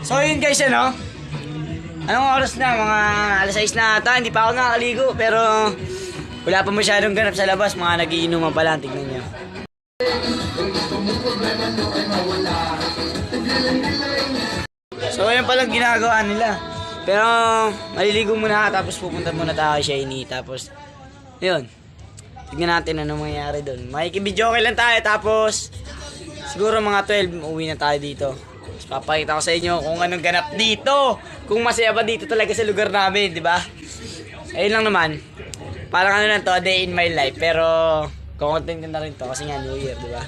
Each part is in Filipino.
So yun guys, ano? Anong oras na? Mga alas 6 na ata. Hindi pa ako nakakaligo. Pero wala pa masyadong ganap sa labas. Mga nagiinuman pa lang. Tignan nyo. So yun palang ginagawa nila. Pero maliligo muna tapos pupunta muna tayo kay Shiny. Tapos yun. Tignan natin ano mangyayari doon. Makikibidyo okay lang tayo. Tapos siguro mga 12 uwi na tayo dito. Papakita ko sa inyo kung anong ganap dito. Kung masaya ba dito talaga sa lugar namin, di ba? Ayun lang naman. Parang ano lang to, a day in my life. Pero, kukontent ko na rin to kasi nga New Year, di ba?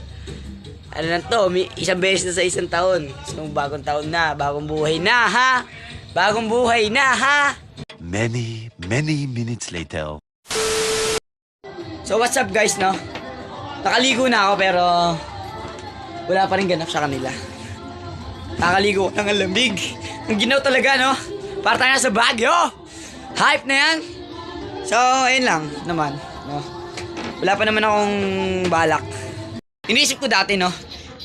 Ano lang to, isang beses na sa isang taon. So, bagong taon na, bagong buhay na, ha? Bagong buhay na, ha? Many minutes later. So, what's up guys, no? Nakaligo na ako pero wala pa rin ganap sa kanila. Nakaligo ko ng lamig. Ang ginaw talaga, no? Para tayo sa Baguio. Hype na yan. So, ayun lang naman, no? Wala pa naman akong balak. Iniisip ko dati, no?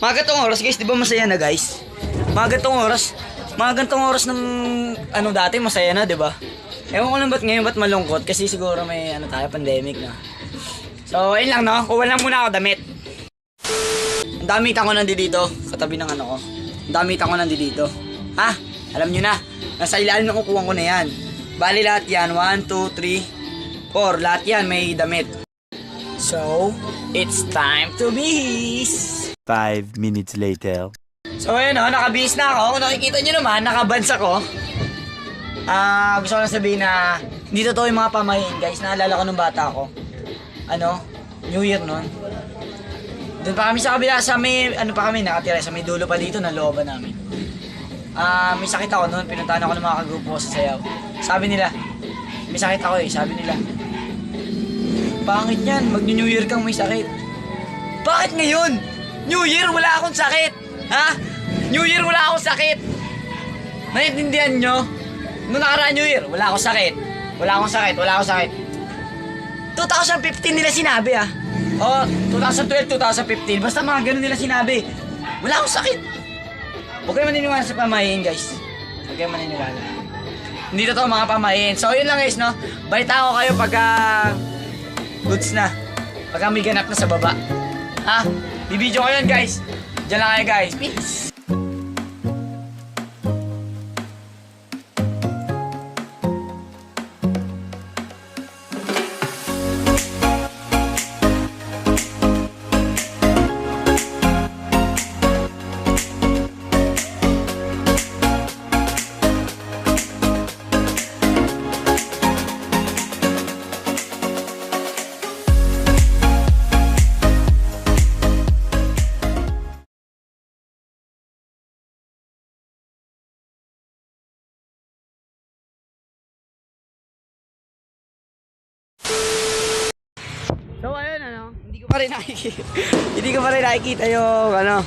Mga gantong oras, guys, di ba masaya na, guys? Mga gantong oras ng, ano, dati masaya na, di ba? Ewan ko lang ba't ngayon, ba't malungkot? Kasi siguro may, ano tayo, pandemic, no? So, ayun lang, no? Kuha lang muna ako damit. Ang damitan ko nandito, katabi ng ano ko. Damitan ko nandito. Ha? Alam nyo na. Nasa ilalim ng kukuhan ko na yan. Bali lahat yan. 1, 2, 3, 4. Lahat yan may damit. So, it's time to bihis. 5 minutes later. So, ayun o. Nakabihis na ako. Kung nakikita nyo naman, nakabans ako. Gusto ko lang sabihin na hindi totoo yung mga pamahiin, guys. Naalala ko nung bata ako. Ano? New Year nun. Doon pa kami sa kabila, sa may, ano pa kami, nakatira, sa may dulo pa dito, na looban namin. May sakit ako noon, pinuntahan ako ng mga kagrupo ko sa sayaw. Sabi nila, may sakit ako sabi nila. Pangit yan, mag-New Year kang may sakit. Bakit ngayon? New Year, wala akong sakit! Ha? New Year, wala akong sakit! Naiintindihan nyo? Noong nakaraan New Year, wala akong sakit. Wala akong sakit. 2015 nila sinabi Oh, 2012, 2015. Basta mga ganun nila sinabi. Wala akong sakit. Huwag kayo maniniwala sa pamahiin, guys. Huwag kayo maniniwala. Hindi totoo mga pamahiin. So, yun lang guys, no? Balita ko kayo pagka goods na. Pagka may ganap na sa baba. Ha? Bibidyo ko yun, guys. Diyan lang kayo, guys. Peace. So ayun ano, hindi ko pa rin nakikita yung ano,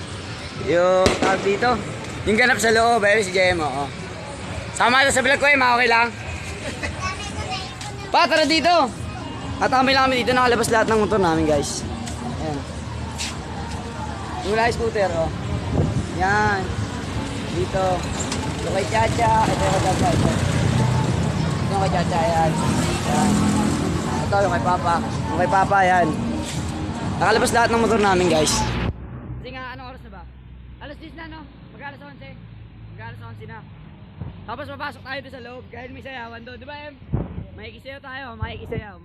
yung tawag dito, yung ganap sa loob, ayun si JM oh. Sama na sa vlog ko okay lang? Pa, tara dito! Tatambay lang kami dito, nakalabas lahat ng motor namin guys. Ayan. Yung wala scooter oh. Yan. Dito. Ito kay Chacha, ito kay Chacha, ito kay Chacha, yan. Yan. Ito yung kay Papa. Yung kay Papa, yan. Nakalabas lahat ng motor namin, guys. Kasi nga, anong oras na ba? Alas 10 na, no? Mag-alas 11. Mag-alas 11 na. Tapos papasok tayo doon sa loob. Kahit may sayawan doon. Diba, Em? Makikisayaw tayo. Makikisayaw.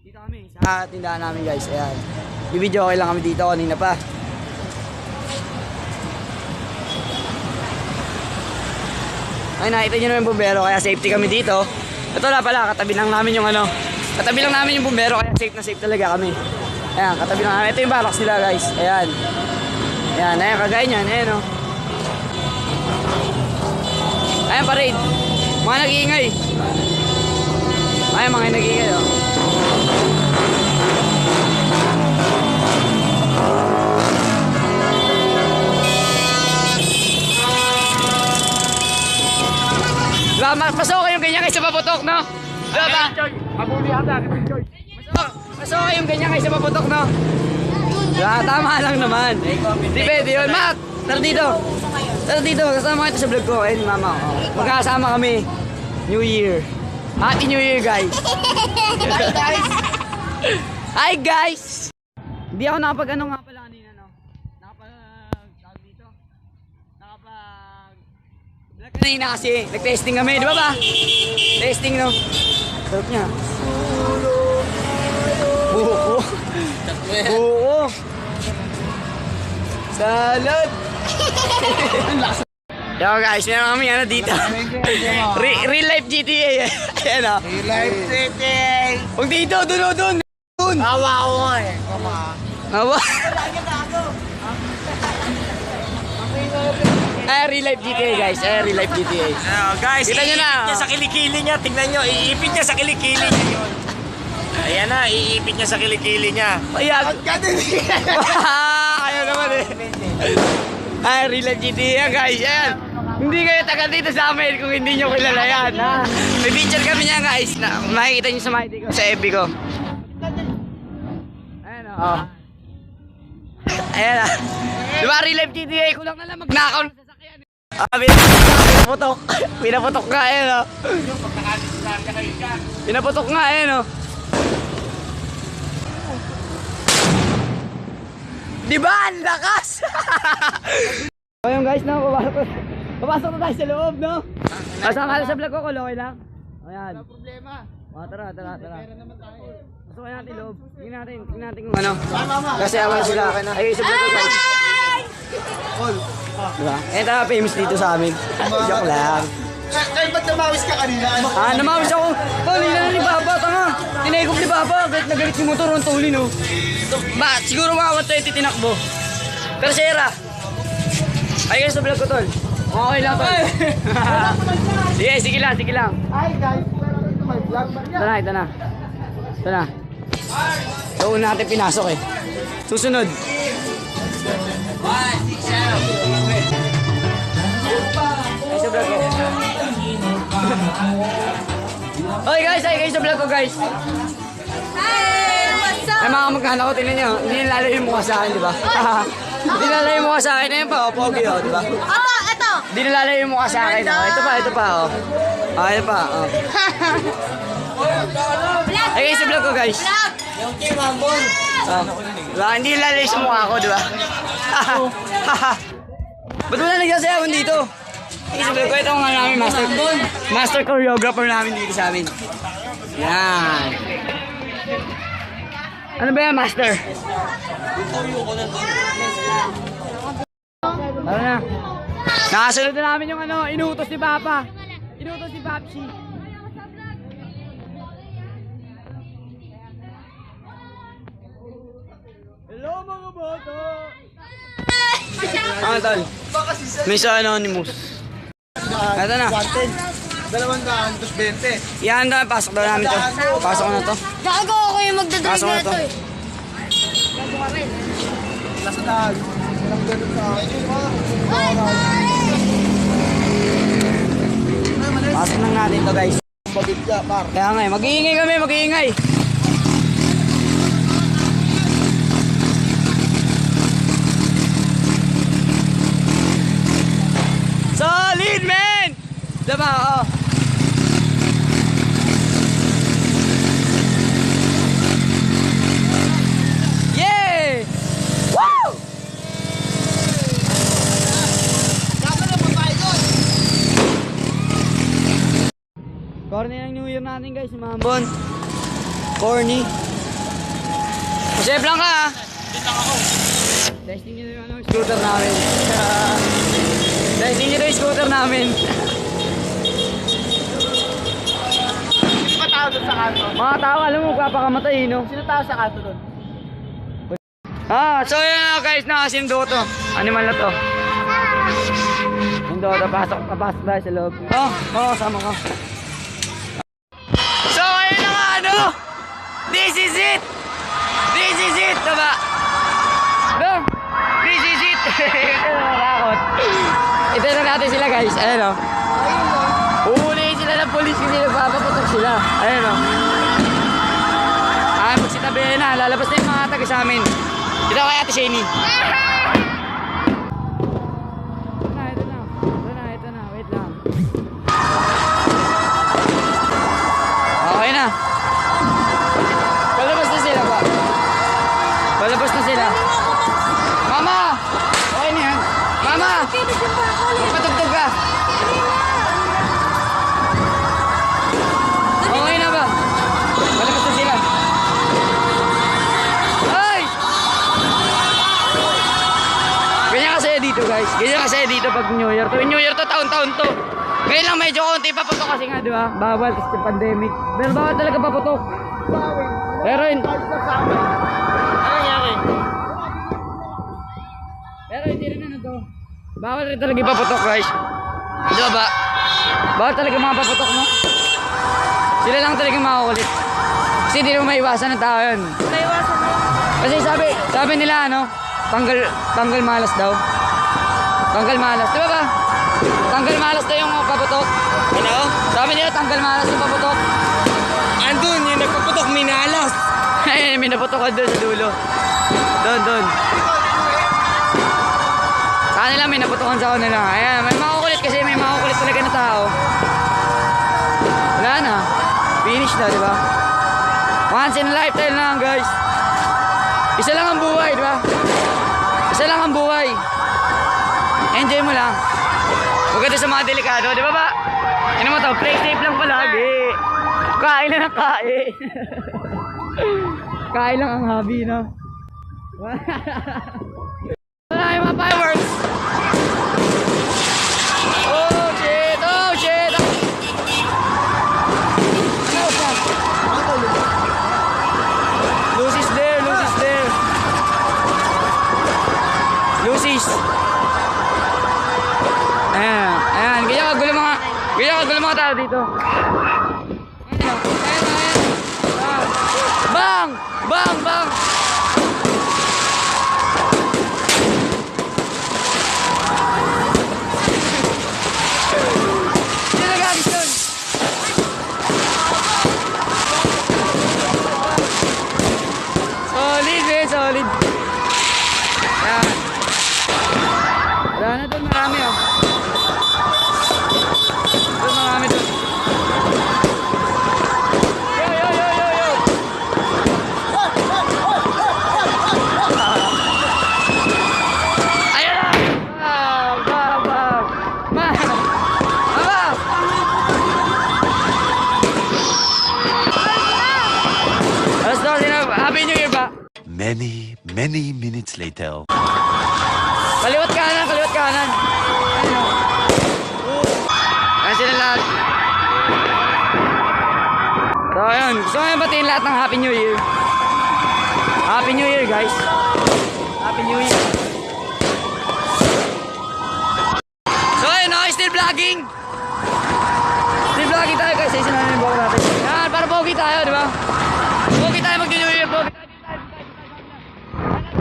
Dito kami, sa tindahan namin, guys. Ayan. Bibidyo okay lang kami dito. Kanina pa. Ay, nakita nyo naman yung bumbero. Kaya safety kami dito. Ito na pala, katabi lang namin yung ano. Katabi lang namin yung bumbero, kaya safe na safe talaga kami. Ayan, katabi lang namin. Ito yung barracks nila, guys. Ayan. Ayan, ayan, kagaya nyan. Ayan, o. Ayan, parade. Mga nag-iingay. Ayan, mga nag-iingay, o. Diba, mas okay yung ganyan kaysa paputok, no? Diba? Mabuli ata. Mas okay yung ganyan kaysa paputok, no? Diba? Tama lang naman. Di pwede yun. Matt, tara dito. Tara dito. Kasama kita sa vlog ko. Ayun, mama. Oh. Magkakasama kami. New Year. Happy New Year, guys. Hi guys. Hi, guys. Hindi ako nakapag-ano nga pala kanina, no? Tawag dito. Kanina kasi, nag-testing kami, di ba ba? Testing, no? Sarap niya. Buko. Buko. Salad. Yo guys, meron kami ano dito. Real life GTA. Ayan o. Real life city. Huwag dito, dun. Awa ko nga eh. Kama. Hawa. Real life GTA guys. Real life GTA. Guys, Kita nyo na. iipit niya sa kilikili niya. Tingnan nyo, iipit niya sa kilikili niya yun. Ayan na, iipit niya sa kilikili niya. Ayan. Kaya naman eh. Real life GTA guys. Ayan. Hindi kayo taga dito sa amin kung hindi nyo kilala yan. Ha? May picture kami niya guys. Na, makikita nyo sa MyD ko. Sa FB ko. Ayan o. Ayan o. Diba real life GTA? Kulang na lang magnakaw ng sasakyan. Pinaputok. Pinaputok nga ayan o. Pinaputok nga ayan o. Diba? Ang lakas! So yung guys, no? Papasok na tayo sa loob, no? Kasama ka sa vlog ko, okay lang? Ayan. Wala problema. Tara. Pera naman tayo. Pasok natin loob. Tingnan natin kung ano. Kasi awan sila. Ay, sa vlog ko guys. All. Diba? Ito famous dito sa amin. Joke lang. Kaya ba't namawis ka kanina? Namawis ako. Tol, ilan ni Papa, tanga. Tinaykom ni Papa. Galit na galit yung motor, ang tuli, no? Siguro mga 120 tinakbo. Pero sira. Ay, guys, sa vlog ko, tol. Okay lang, tol. Sige lang. Hi guys. Welcome to my vlog. Ito na. So, una natin pinasok eh. Susunod. Ay, sa vlog ko. Oy guys, sa vlog ko guys. Hi! What's up? Ay mga magkano ko, tingnan nyo. Hindi nilalayo yung mukha sa akin, di ba? Hindi nilalayo yung mukha sa akin. Ayun pa, pogi oh, di ba? Ito! Hindi nilalayo yung mukha sa akin. Oh. Ito pa, oh. Ito pa, oh. Ay guys, sa vlog ko guys. Vlog! Oh. Diba? Hindi nilalayo sa mukha ko, di ba? Ba't wala nagsasayawan dito? Ay, sa vlog ko, ito nga namin master choreographer namin dito sa amin. Yan. Ano ba yan, master? Ano na? Nakasunod na namin yung ano, inutos ni Papa. Inutos si Papsi. Hello mga bata! Ano tol? Mr. Anonymous. Ito na. Wanted. 220. Yan na, pasok daw namin to. Pasok na to. Gago ako yung magdadrive Pasok na na to. ito eh. Nasa dahil. Walang ganun sa akin. Pasok lang natin to guys. Pabigya, par. Kaya nga, mag-iingay kami, mag-iingay. Solid, man! Diba, oo. Yeah! Woo! Corny ng New Year natin guys, si Mambon. Corny. Masayap lang ka ha. Testing nyo yung ano, scooter namin. Testing nyo yung scooter namin. Sino tao doon sa kanto? Mga tao, alam mo, papakamatay, no? Sino tao sa kanto doon? So yun nga guys, nakasimdo to. Animal na to. Sindo to, pasok tayo sa loob. Sama ka. So ayun na nga, ano? This is it! Diba? No? This is it! Ito na nakakot. Ito na natin sila guys, ayan o. Uulihin sila ng polis kasi nagpapaputok sila. Ayun o. Magsitabi na. Lalabas na yung mga taga sa amin. Dito kay Ate Shani. Ito na. Wait lang. Okay na. Palabas na sila ba? Palabas na sila. Mama! Okay na yan. Mama! Magpatugtog ka. Okay na ba? Palabas na sila. Ay! Ganyan kasi dito guys. Ganyan kasi dito pag New Year. Tuwing New Year to, taon-taon to. Ngayon lang medyo konti paputok kasi nga, di ba? Bawal kasi yung pandemic. Pero bawal talaga paputok. Pero Ano nangyari? Pero hindi rin ano to. Bawal rin talaga ipaputok guys. Di ba ba? Bawal talaga mga paputok mo. Sila lang talaga makakulit. Kasi hindi mo maiwasan ng tao yun. Maiwasan mo. Kasi sabi nila ano, tanggal malas daw. Tanggal malas, di ba ba? Tanggal malas daw yung paputok. Ano? Sabi nila tanggal malas yung paputok. Andun, yung nagpuputok, minalas. Ayun, may naputokan doon sa dulo. Doon. Sa kanila may naputokan sa kanila. Ayan, may makukulit kasi may makukulit talaga na tao. Wala na. Finish na, di ba? Once in a lifetime lang, guys. Isa lang ang buhay, di ba? Isa lang ang buhay. Enjoy mo lang. Huwag ka doon sa mga delikado, di ba ba? Ano mo to, play safe lang palagi. Kain lang ang kain. Kain lang ang hobby, no? Wala yung mga fireworks. Oh shit! Oh shit! Ano siya? Lucy's there! Lucy's there! Lucy's! Ayan. Ganyan kagulo mga tao dito. Bang! Bang! Bang! Sino nag-agis yun? Solid eh, solid. Ayan. Wala na doon, marami oh. Doon marami doon. Yo! Ayan na! Bang! Mama! Alas 12 na. Happy New Year ba? Many, many minutes later. Kaliwat kanan. Ano? Kasi na lahat. So ayun, gusto ko yung batiin lahat ng Happy New Year. Happy New Year guys. Happy New Year. So ayun, okay, still vlogging. Still vlogging tayo guys. Isa na yung buhok natin. Yan, para pogi tayo, di ba? Pogi tayo mag-New Year. Pogi tayo.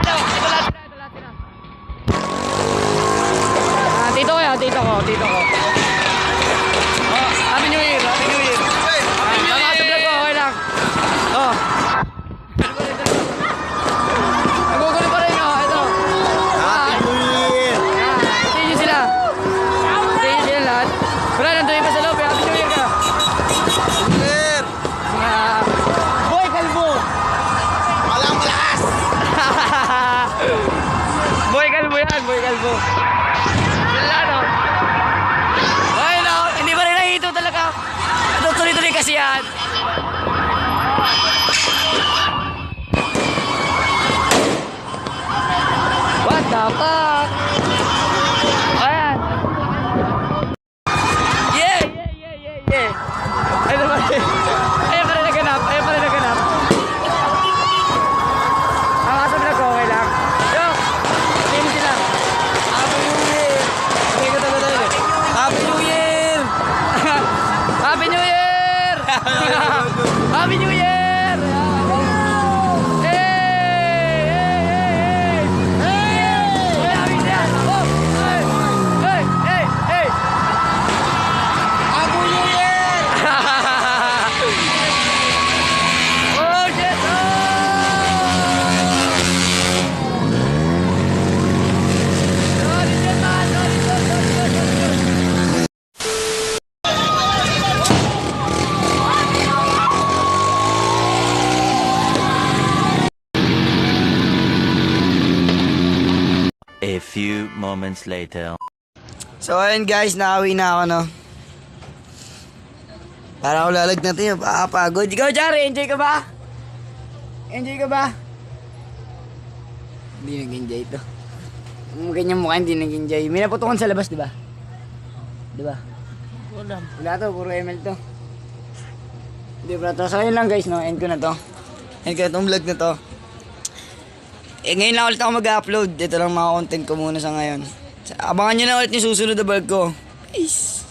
Ito lahat sila. Tito ko. Oh, Happy New Year. Tama sa vlog ko, okay lang. Oh. Nagugulo pa rin, oh. Ito. Happy New Year. Tingin nyo sila lahat. few moments later. So ayun guys, nakauwi na ako, no? Para ako lalag na tayo, pakapagod. Ikaw, Jari, enjoy ka ba? Enjoy ka ba? Hindi nag-enjoy ito. Ganyan mukha, hindi nag-enjoy. May naputukan sa labas, di ba? Di ba? Wala to, puro ML to. Hindi ba to? So ayun lang guys, no? End ko na to. End ko na itong vlog na to. Ngayon lang ulit ako mag-upload. Ito lang mga content ko muna sa ngayon. Abangan nyo na ulit yung susunod na vlog ko. Peace!